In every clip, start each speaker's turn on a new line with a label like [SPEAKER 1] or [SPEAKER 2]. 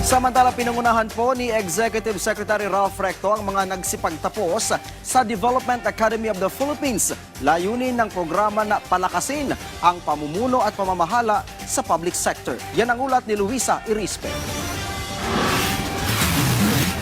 [SPEAKER 1] Samantala, pinangunahan po ni Executive Secretary Ralph Recto ang mga nagsipagtapos sa Development Academy of the Philippines. Layunin ng programa na palakasin ang pamumuno at pamamahala sa public sector. Yan ang ulat ni Luisa Irispe.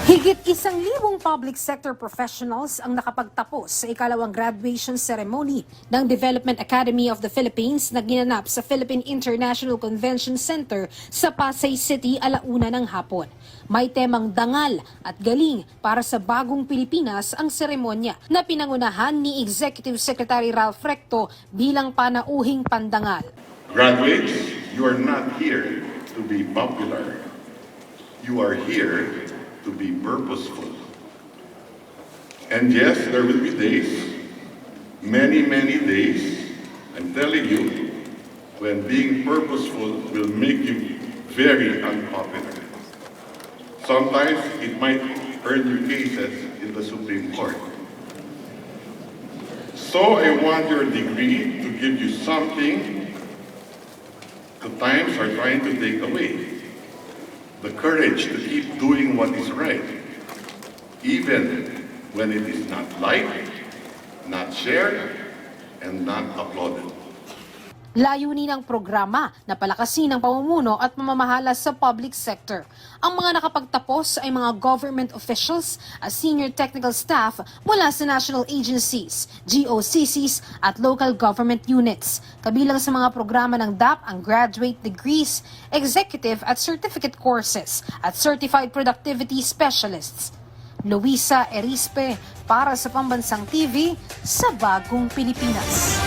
[SPEAKER 2] Higit 1,000 public sector professionals ang nakapagtapos sa ikalawang graduation ceremony ng Development Academy of the Philippines na ginanap sa Philippine International Convention Center sa Pasay City alauna ng hapon. May temang dangal at galing para sa bagong Pilipinas ang seremonya na pinangunahan ni Executive Secretary Ralph Recto bilang panauhing pandangal.
[SPEAKER 3] Graduates, you are not here to be popular. You are here to be purposeful. And yes, there will be days, many days, I'm telling you, when being purposeful will make you very unpopular. Sometimes it might earn you cases in the Supreme Court. So I want your degree to give you something the times are trying to take away. The courage to keep doing what is right, even when it is not liked, not shared, and not applauded.
[SPEAKER 2] Layunin ng programa na palakasin ang pamumuno at mamamahala sa public sector. Ang mga nakapagtapos ay mga government officials at senior technical staff mula sa national agencies, GOCCs at local government units. Kabilang sa mga programa ng DAP ang graduate degrees, executive at certificate courses at certified productivity specialists. Luisa Erispe para sa Pambansang TV sa Bagong Pilipinas.